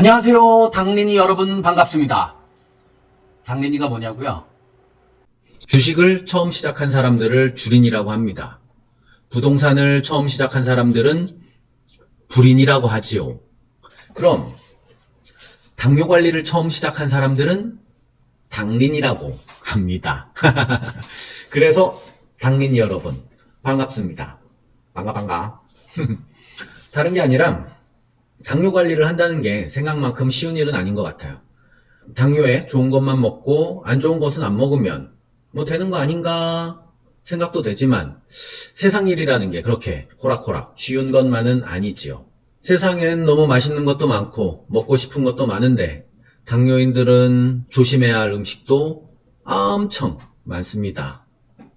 안녕하세요. 당린이 여러분 반갑습니다. 당린이가 뭐냐고요? 주식을 처음 시작한 사람들을 주린이라고 합니다. 부동산을 처음 시작한 사람들은 불인이라고 하지요. 그럼 당뇨 관리를 처음 시작한 사람들은 당린이라고 합니다. 그래서 당린이 여러분 반갑습니다. 반가. 다른 게 아니라 당뇨 관리를 한다는 게 생각만큼 쉬운 일은 아닌 것 같아요. 당뇨에 좋은 것만 먹고 안 좋은 것은 안 먹으면 뭐 되는 거 아닌가 생각도 되지만 세상 일이라는 게 그렇게 호락호락 쉬운 것만은 아니지요. 세상엔 너무 맛있는 것도 많고 먹고 싶은 것도 많은데 당뇨인들은 조심해야 할 음식도 엄청 많습니다.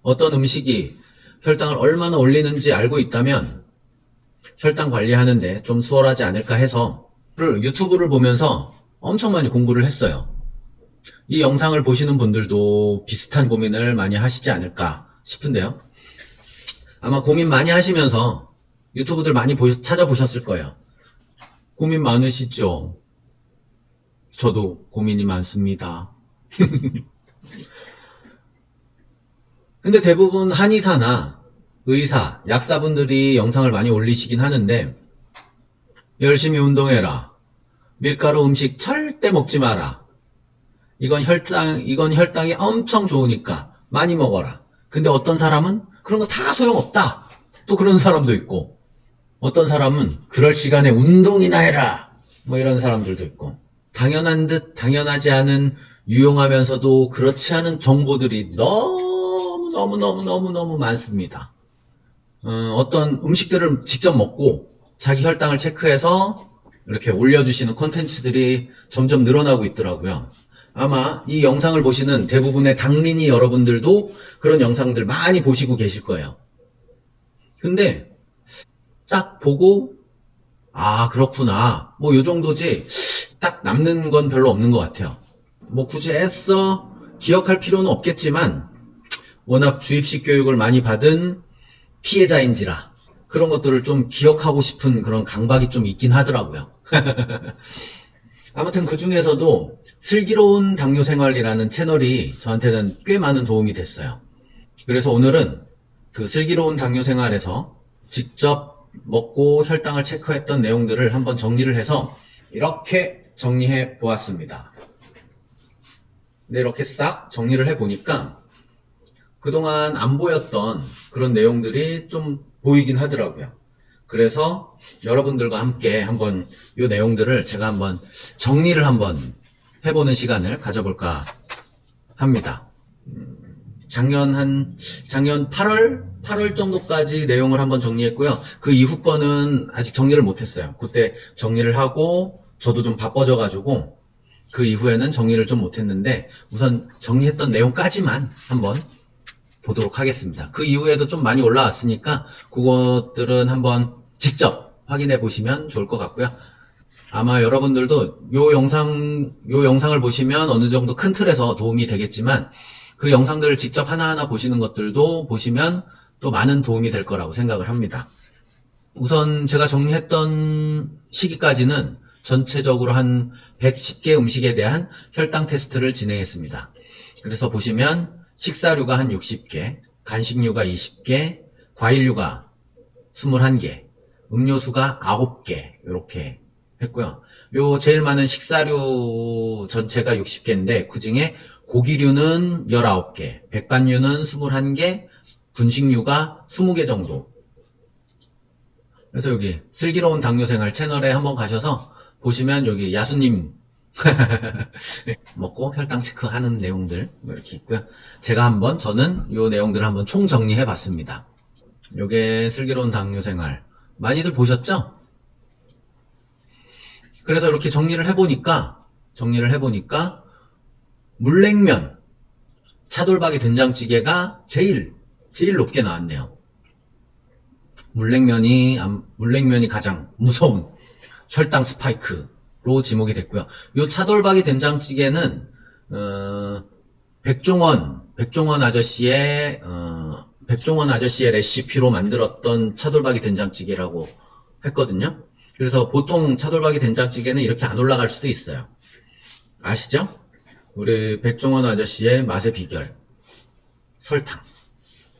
어떤 음식이 혈당을 얼마나 올리는지 알고 있다면 혈당 관리하는데 좀 수월하지 않을까 해서 유튜브를 보면서 엄청 많이 공부를 했어요. 이 영상을 보시는 분들도 비슷한 고민을 많이 하시지 않을까 싶은데요. 아마 고민 많이 하시면서 유튜브들 많이 찾아보셨을 거예요. 고민 많으시죠? 저도 고민이 많습니다. 근데 대부분 한의사나 의사, 약사분들이 영상을 많이 올리시긴 하는데 열심히 운동해라. 밀가루 음식 절대 먹지 마라. 이건 혈당이 엄청 좋으니까 많이 먹어라. 근데 어떤 사람은 그런 거 다 소용없다. 또 그런 사람도 있고 어떤 사람은 그럴 시간에 운동이나 해라. 뭐 이런 사람들도 있고 당연한 듯 당연하지 않은 유용하면서도 그렇지 않은 정보들이 너무 많습니다. 어떤 음식들을 직접 먹고 자기 혈당을 체크해서 이렇게 올려주시는 콘텐츠들이 점점 늘어나고 있더라고요. 아마 이 영상을 보시는 대부분의 당린이 여러분들도 그런 영상들 많이 보시고 계실 거예요. 근데 딱 보고 아 그렇구나 뭐 요 정도지 딱 남는 건 별로 없는 것 같아요. 뭐 굳이 애써 기억할 필요는 없겠지만 워낙 주입식 교육을 많이 받은 피해자인지라 그런 것들을 좀 기억하고 싶은 그런 강박이 좀 있긴 하더라고요. 아무튼 그 중에서도 슬기로운 당뇨 생활이라는 채널이 저한테는 꽤 많은 도움이 됐어요. 그래서 오늘은 그 슬기로운 당뇨 생활에서 직접 먹고 혈당을 체크했던 내용들을 한번 정리를 해서 이렇게 정리해 보았습니다. 근데 이렇게 싹 정리를 해 보니까 그동안 안 보였던 그런 내용들이 좀 보이긴 하더라고요. 그래서 여러분들과 함께 한번 이 내용들을 제가 한번 정리를 한번 해보는 시간을 가져볼까 합니다. 작년 8월 정도까지 내용을 한번 정리했고요. 그 이후 거는 아직 정리를 못했어요. 그때 정리를 하고 저도 좀 바빠져가지고 그 이후에는 정리를 좀 못했는데 우선 정리했던 내용까지만 한번 보도록 하겠습니다. 그 이후에도 좀 많이 올라왔으니까 그것들은 한번 직접 확인해 보시면 좋을 것 같고요. 아마 여러분들도 요 영상을 보시면 어느 정도 큰 틀에서 도움이 되겠지만 그 영상들을 직접 하나하나 보시는 것들도 보시면 또 많은 도움이 될 거라고 생각을 합니다. 우선 제가 정리했던 시기까지는 전체적으로 한 110개 음식에 대한 혈당 테스트를 진행했습니다. 그래서 보시면 식사류가 한 60개, 간식류가 20개, 과일류가 21개, 음료수가 9개 이렇게 했고요. 요 제일 많은 식사류 전체가 60개인데 그 중에 고기류는 19개, 백반류는 21개, 분식류가 20개 정도. 그래서 여기 슬기로운 당뇨생활 채널에 한번 가셔서 보시면 여기 야수님 먹고 혈당 체크하는 내용들 이렇게 있고요. 저는 이 내용들을 한번 총정리해 봤습니다. 요게 슬기로운 당뇨생활 많이들 보셨죠? 그래서 이렇게 정리를 해보니까 물냉면, 차돌박이 된장찌개가 제일 높게 나왔네요. 물냉면이 가장 무서운 혈당 스파이크로 지목이 됐고요. 요 차돌박이 된장찌개는 백종원 아저씨의 레시피로 만들었던 차돌박이 된장찌개라고 했거든요. 그래서 보통 차돌박이 된장찌개는 이렇게 안 올라갈 수도 있어요. 아시죠? 우리 백종원 아저씨의 맛의 비결. 설탕.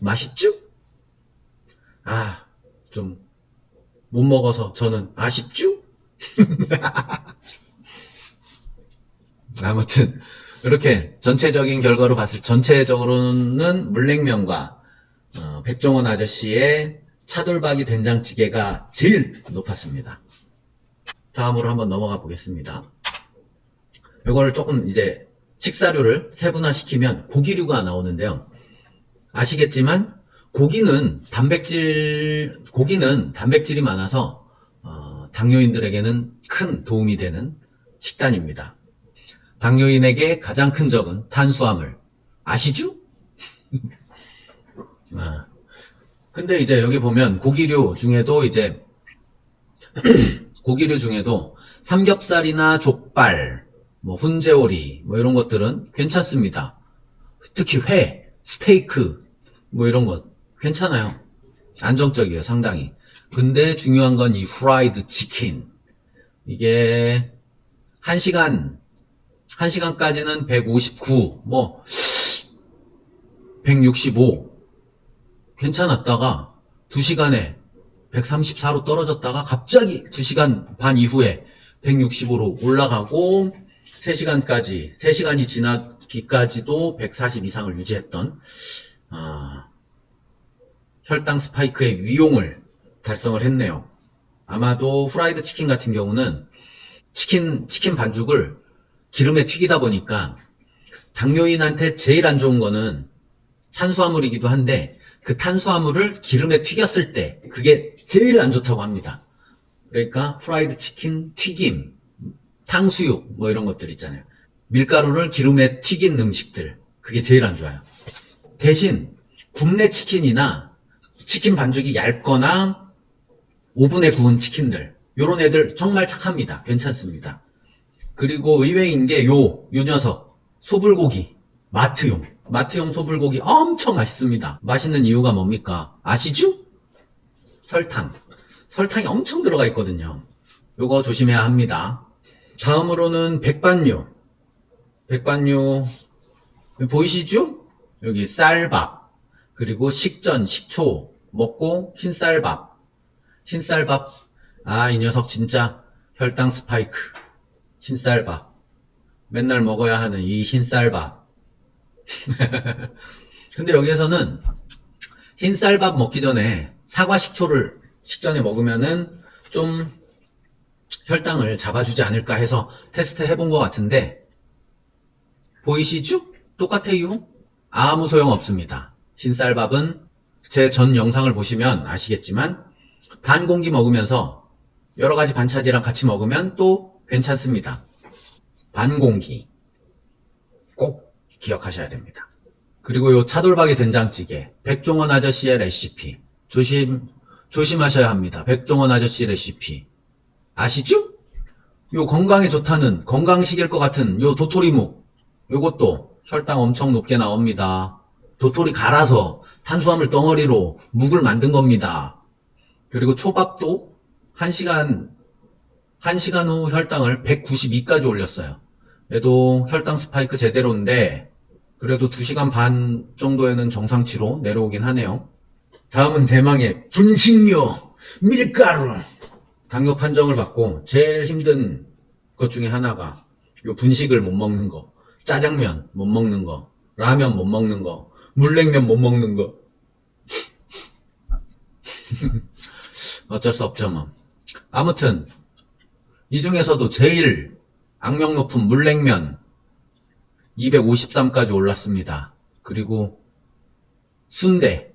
맛있죠? 아, 좀 못 먹어서 저는 아쉽죠? 아무튼 이렇게 전체적인 결과로 전체적으로는 물냉면과 백종원 아저씨의 차돌박이 된장찌개가 제일 높았습니다. 다음으로 한번 넘어가 보겠습니다. 이걸 조금 이제 식사류를 세분화시키면 고기류가 나오는데요. 아시겠지만 고기는 단백질이 많아서 당뇨인들에게는 큰 도움이 되는 식단입니다. 당뇨인에게 가장 큰 적은 탄수화물. 아시죠? 근데 이제 여기 보면 고기류 중에도 삼겹살이나 족발, 뭐 훈제오리, 뭐 이런 것들은 괜찮습니다. 특히 회, 스테이크, 뭐 이런 것 괜찮아요. 안정적이에요, 상당히. 근데 중요한 건 이 프라이드 치킨. 이게 1시간까지는 159, 뭐 165 괜찮았다가 2시간에 134로 떨어졌다가 갑자기 2시간 반 이후에 165로 올라가고 3시간이 지나기까지도 140 이상을 유지했던 혈당 스파이크의 위용을 달성을 했네요. 아마도 후라이드 치킨 같은 경우는 치킨 반죽을 기름에 튀기다 보니까 당뇨인한테 제일 안 좋은 거는 탄수화물이기도 한데 그 탄수화물을 기름에 튀겼을 때 그게 제일 안 좋다고 합니다. 그러니까 프라이드 치킨, 튀김, 탕수육 뭐 이런 것들 있잖아요. 밀가루를 기름에 튀긴 음식들 그게 제일 안 좋아요. 대신 굽네 치킨이나 치킨 반죽이 얇거나 오븐에 구운 치킨들 요런 애들 정말 착합니다. 괜찮습니다. 그리고 의외인 게 요 녀석 소불고기 마트용 소불고기 엄청 맛있습니다. 맛있는 이유가 뭡니까? 아시죠? 설탕이 엄청 들어가 있거든요. 요거 조심해야 합니다. 다음으로는 백반류 보이시죠? 여기 쌀밥 그리고 식전 식초 먹고 흰쌀밥 이 녀석 진짜 혈당 스파이크 흰쌀밥 맨날 먹어야 하는 이 흰쌀밥 근데 여기에서는 흰쌀밥 먹기 전에 사과 식초를 식전에 먹으면은 좀 혈당을 잡아주지 않을까 해서 테스트 해본 것 같은데 보이시죠? 똑같아요. 아무 소용 없습니다. 흰쌀밥은 제 전 영상을 보시면 아시겠지만 반 공기 먹으면서 여러 가지 반찬이랑 같이 먹으면 또 괜찮습니다. 반 공기 꼭 기억하셔야 됩니다. 그리고 요 차돌박이 된장찌개 백종원 아저씨의 레시피 조심하셔야 합니다. 백종원 아저씨 레시피 아시죠? 요 건강에 좋다는 건강식일 것 같은 요 도토리묵 요것도 혈당 엄청 높게 나옵니다. 도토리 갈아서 탄수화물 덩어리로 묵을 만든 겁니다. 그리고 초밥도 1시간 후 혈당을 192까지 올렸어요. 얘도 혈당 스파이크 제대로인데 그래도 2시간 반 정도에는 정상치로 내려오긴 하네요. 다음은 대망의 분식류 밀가루 당뇨 판정을 받고 제일 힘든 것 중에 하나가 요 분식을 못 먹는 거 짜장면 못 먹는 거 라면 못 먹는 거 물냉면 못 먹는 거 어쩔 수 없죠 뭐. 아무튼 이 중에서도 제일 악명 높은 물냉면 253까지 올랐습니다. 그리고 순대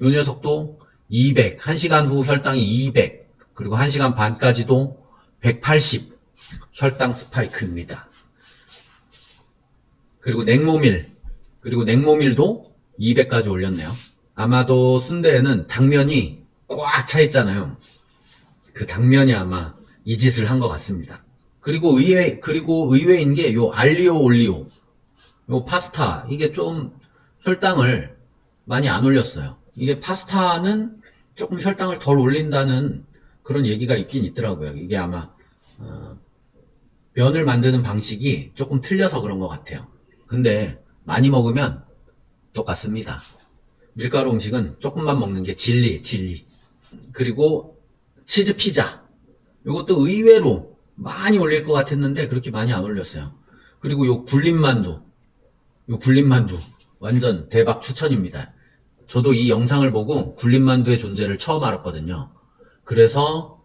요 녀석도 200 1시간 후 혈당이 200 그리고 1시간 반까지도 180 혈당 스파이크입니다. 그리고 냉모밀도 200까지 올렸네요. 아마도 순대에는 당면이 꽉 차 있잖아요. 그 당면이 아마 이 짓을 한 것 같습니다. 그리고 의외인 게 요 알리오 올리오 요 파스타 이게 좀 혈당을 많이 안 올렸어요. 이게 파스타는 조금 혈당을 덜 올린다는 그런 얘기가 있긴 있더라고요. 이게 아마 면을 만드는 방식이 조금 틀려서 그런 것 같아요. 근데 많이 먹으면 똑같습니다. 밀가루 음식은 조금만 먹는 게 진리. 그리고 치즈 피자. 이것도 의외로 많이 올릴 것 같았는데 그렇게 많이 안 올렸어요. 그리고 요 굴림만두. 완전 대박 추천입니다. 저도 이 영상을 보고 굴림만두의 존재를 처음 알았거든요. 그래서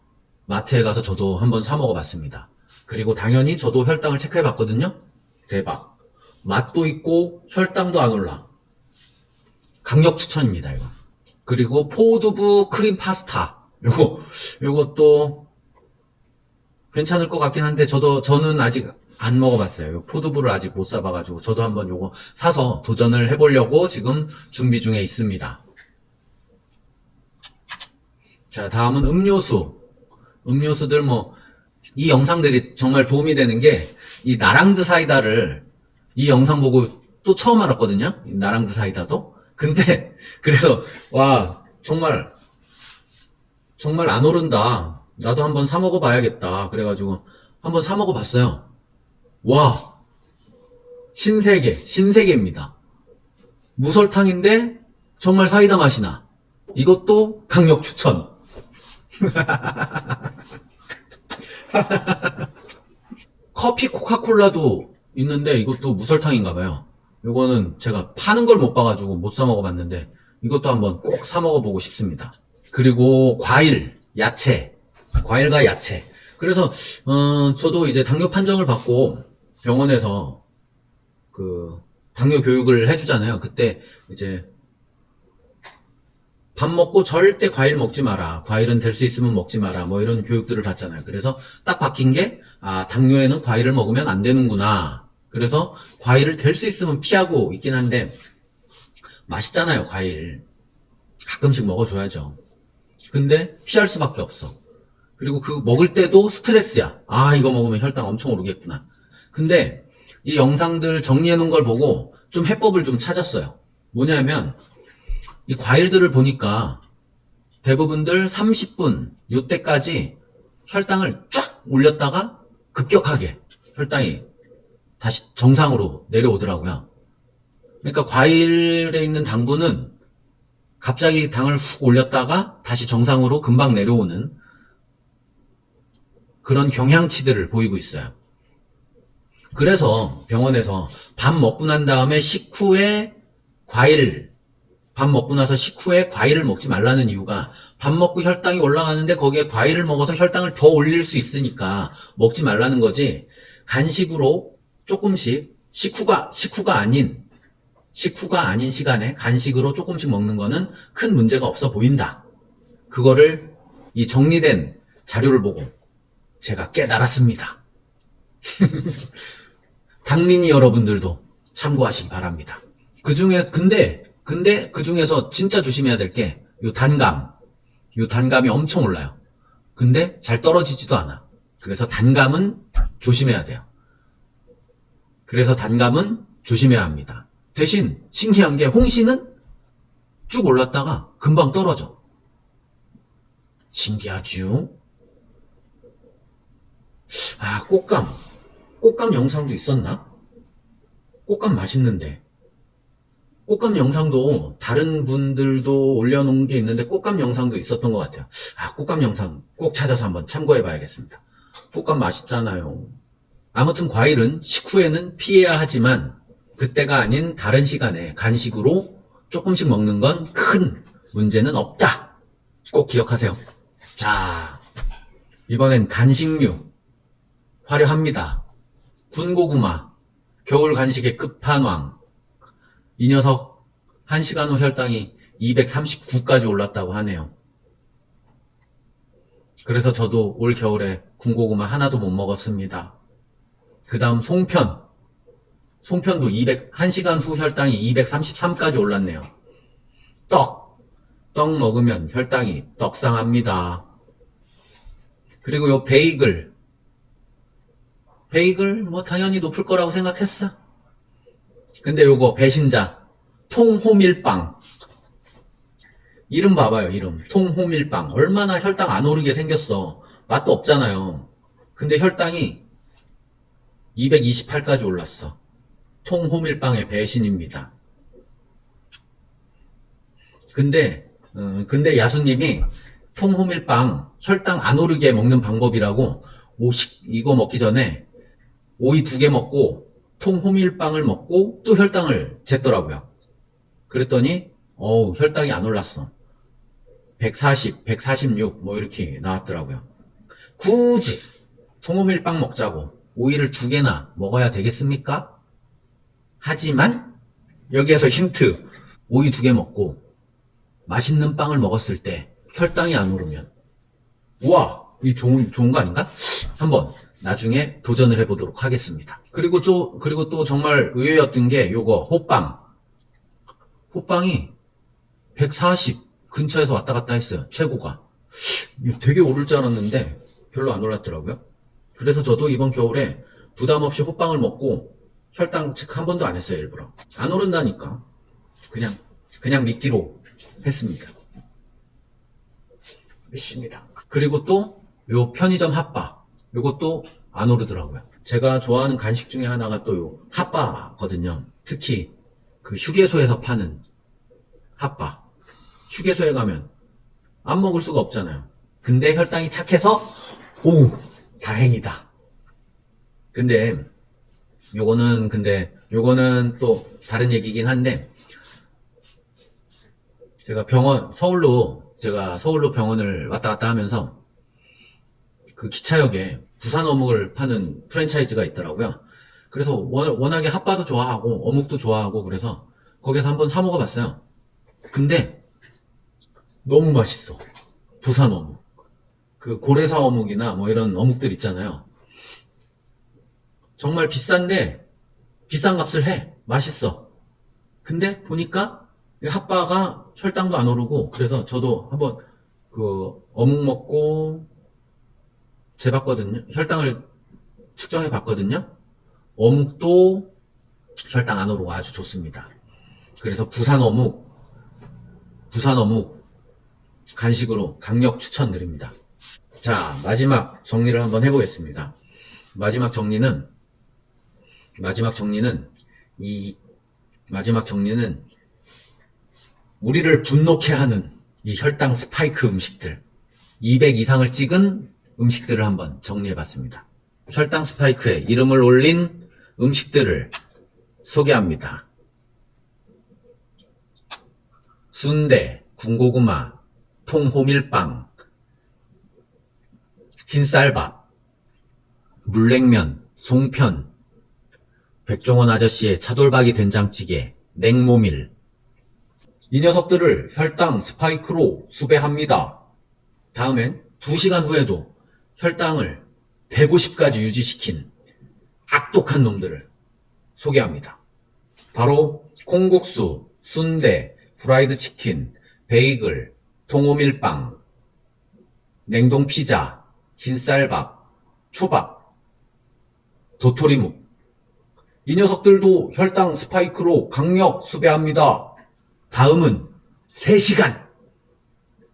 마트에 가서 저도 한번 사 먹어봤습니다. 그리고 당연히 저도 혈당을 체크해봤거든요. 대박. 맛도 있고 혈당도 안 올라. 강력 추천입니다, 이거. 그리고 포두부 크림 파스타. 요것도 괜찮을 것 같긴 한데 저는 아직 안 먹어봤어요. 포두부를 아직 못 사봐가지고 저도 한번 요거 사서 도전을 해보려고 지금 준비 중에 있습니다. 자, 다음은 음료수. 음료수들 이 영상들이 정말 도움이 되는 게 이 나랑드 사이다를 이 영상 보고 또 처음 알았거든요. 이 나랑드 사이다도. 근데 그래서 와 정말 안 오른다. 나도 한번 사 먹어봐야겠다. 그래가지고 한번 사 먹어봤어요. 와 신세계입니다. 무설탕인데 정말 사이다 맛이 나. 이것도 강력 추천. 커피 코카콜라도 있는데 이것도 무설탕인가봐요. 이거는 제가 파는 걸 못 봐가지고 못 사 먹어봤는데 이것도 한번 꼭 사 먹어보고 싶습니다. 그리고 과일과 야채. 그래서 저도 이제 당뇨 판정을 받고 병원에서 그 당뇨 교육을 해주잖아요. 그때 이제 밥 먹고 절대 과일 먹지 마라. 과일은 될 수 있으면 먹지 마라. 뭐 이런 교육들을 받잖아요. 그래서 딱 바뀐 게, 당뇨에는 과일을 먹으면 안 되는구나. 그래서 과일을 될 수 있으면 피하고 있긴 한데, 맛있잖아요, 과일. 가끔씩 먹어줘야죠. 근데 피할 수밖에 없어. 그리고 그 먹을 때도 스트레스야. 이거 먹으면 혈당 엄청 오르겠구나. 근데 이 영상들 정리해 놓은 걸 보고 좀 해법을 좀 찾았어요. 뭐냐면, 이 과일들을 보니까 대부분들 30분 요때까지 혈당을 쫙 올렸다가 급격하게 혈당이 다시 정상으로 내려오더라고요. 그러니까 과일에 있는 당분은 갑자기 당을 훅 올렸다가 다시 정상으로 금방 내려오는 그런 경향치들을 보이고 있어요. 그래서 병원에서 밥 먹고 난 다음에 밥 먹고 나서 식후에 과일을 먹지 말라는 이유가 밥 먹고 혈당이 올라가는데 거기에 과일을 먹어서 혈당을 더 올릴 수 있으니까 먹지 말라는 거지. 간식으로 조금씩 식후가 아닌 시간에 간식으로 조금씩 먹는 거는 큰 문제가 없어 보인다. 그거를 이 정리된 자료를 보고 제가 깨달았습니다. 당린이 여러분들도 참고하시기 바랍니다. 근데 그 중에서 진짜 조심해야 될 게 요 단감이 엄청 올라요. 근데 잘 떨어지지도 않아. 그래서 단감은 조심해야 돼요. 합니다. 대신 신기한 게 홍시는 쭉 올랐다가 금방 떨어져. 신기하죠? 꽃감 영상도 있었나? 꽃감 맛있는데. 꽃감 영상도 다른 분들도 올려놓은 게 있는데 꽃감 영상도 있었던 것 같아요. 꽃감 영상 꼭 찾아서 한번 참고해 봐야겠습니다. 꽃감 맛있잖아요. 아무튼 과일은 식후에는 피해야 하지만 그때가 아닌 다른 시간에 간식으로 조금씩 먹는 건 큰 문제는 없다. 꼭 기억하세요. 자, 이번엔 간식류 화려합니다. 군고구마, 겨울 간식의 끝판왕. 이 녀석 1시간 후 혈당이 239까지 올랐다고 하네요. 그래서 저도 올 겨울에 군고구마 하나도 못 먹었습니다. 그 다음 송편도 1시간 후 혈당이 233까지 올랐네요. 떡 먹으면 혈당이 떡상합니다. 그리고 요 베이글 당연히 높을 거라고 생각했어. 근데 요거 배신자 통호밀빵 이름 봐봐요, 이름. 통호밀빵. 얼마나 혈당 안 오르게 생겼어. 맛도 없잖아요. 근데 혈당이 228까지 올랐어. 통호밀빵의 배신입니다. 근데 야수님이 통호밀빵 혈당 안 오르게 먹는 방법이라고 이거 먹기 전에 오이 2개 먹고 통호밀빵을 먹고 또 혈당을 쟀더라고요. 그랬더니 혈당이 안 올랐어. 140, 146 뭐 이렇게 나왔더라고요. 굳이 통호밀빵 먹자고 오이를 2개나 먹어야 되겠습니까? 하지만 여기에서 힌트. 오이 2개 먹고 맛있는 빵을 먹었을 때 혈당이 안 오르면 우와, 이 좋은 거 아닌가? 한번 나중에 도전을 해보도록 하겠습니다. 그리고 또 정말 의외였던 게 요거 호빵이 140 근처에서 왔다 갔다 했어요. 최고가. 되게 오를 줄 알았는데 별로 안 올랐더라고요. 그래서 저도 이번 겨울에 부담 없이 호빵을 먹고 혈당 체크 한 번도 안 했어요. 일부러 안 오른다니까 그냥 믿기로 했습니다. 믿습니다. 그리고 또 요 편의점 핫바, 요것도 안 오르더라고요. 제가 좋아하는 간식 중에 하나가 또 요 핫바거든요. 특히 그 휴게소에서 파는 핫바. 휴게소에 가면 안 먹을 수가 없잖아요. 근데 혈당이 착해서 다행이다. 근데 요거는 또 다른 얘기긴 한데, 제가 서울로 병원을 왔다 갔다 하면서 그 기차역에 부산 어묵을 파는 프랜차이즈가 있더라고요. 그래서 워낙에 핫바도 좋아하고 어묵도 좋아하고 그래서 거기서 한번 사 먹어봤어요. 근데 너무 맛있어. 부산 어묵. 그 고래사 어묵이나 뭐 이런 어묵들 있잖아요. 정말 비싼데 비싼 값을 해. 맛있어. 근데 보니까 핫바가 혈당도 안 오르고, 그래서 저도 한번 그 어묵 먹고 재봤거든요. 혈당을 측정해 봤거든요. 어묵도 혈당 안 오르고 아주 좋습니다. 그래서 부산 어묵 간식으로 강력 추천드립니다. 자, 마지막 정리를 한번 해보겠습니다. 마지막 정리는 우리를 분노케 하는 이 혈당 스파이크 음식들, 200 이상을 찍은 음식들을 한번 정리해봤습니다. 혈당 스파이크에 이름을 올린 음식들을 소개합니다. 순대, 군고구마, 통호밀빵, 흰쌀밥, 물냉면, 송편, 백종원 아저씨의 차돌박이 된장찌개, 냉모밀. 이 녀석들을 혈당 스파이크로 수배합니다. 다음엔 2시간 후에도 혈당을 150까지 유지시킨 악독한 놈들을 소개합니다. 바로 콩국수, 순대, 프라이드 치킨, 베이글, 통오밀빵, 냉동 피자, 흰쌀밥, 초밥, 도토리묵. 이 녀석들도 혈당 스파이크로 강력 수배합니다. 다음은 3시간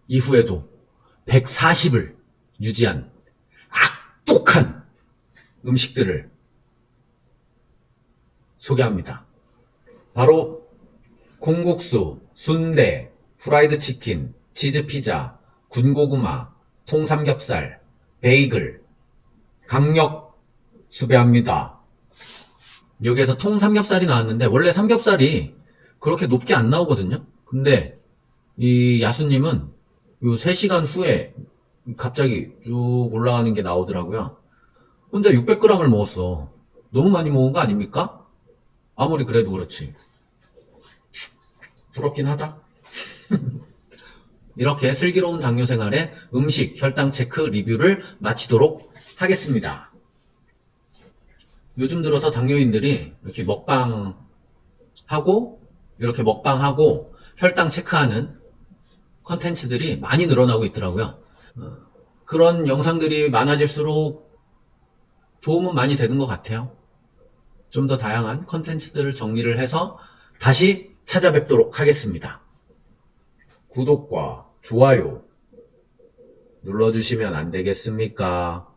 이후에도 140을 유지한 악독한 음식들을 소개합니다. 바로 콩국수, 순대, 프라이드 치킨, 치즈 피자, 군고구마, 통삼겹살, 베이글, 강력 수배합니다. 여기에서 통삼겹살이 나왔는데 원래 삼겹살이 그렇게 높게 안 나오거든요. 근데 이 야수님은 요 3시간 후에 갑자기 쭉 올라가는 게 나오더라고요. 혼자 600g을 먹었어. 너무 많이 먹은 거 아닙니까? 아무리 그래도 그렇지. 부럽긴 하다. 이렇게 슬기로운 당뇨 생활의 음식 혈당 체크 리뷰를 마치도록 하겠습니다. 요즘 들어서 당뇨인들이 이렇게 먹방하고 혈당 체크하는 컨텐츠들이 많이 늘어나고 있더라고요. 그런 영상들이 많아질수록 도움은 많이 되는 것 같아요. 좀 더 다양한 컨텐츠들을 정리를 해서 다시 찾아뵙도록 하겠습니다. 구독과 좋아요 눌러주시면 안 되겠습니까?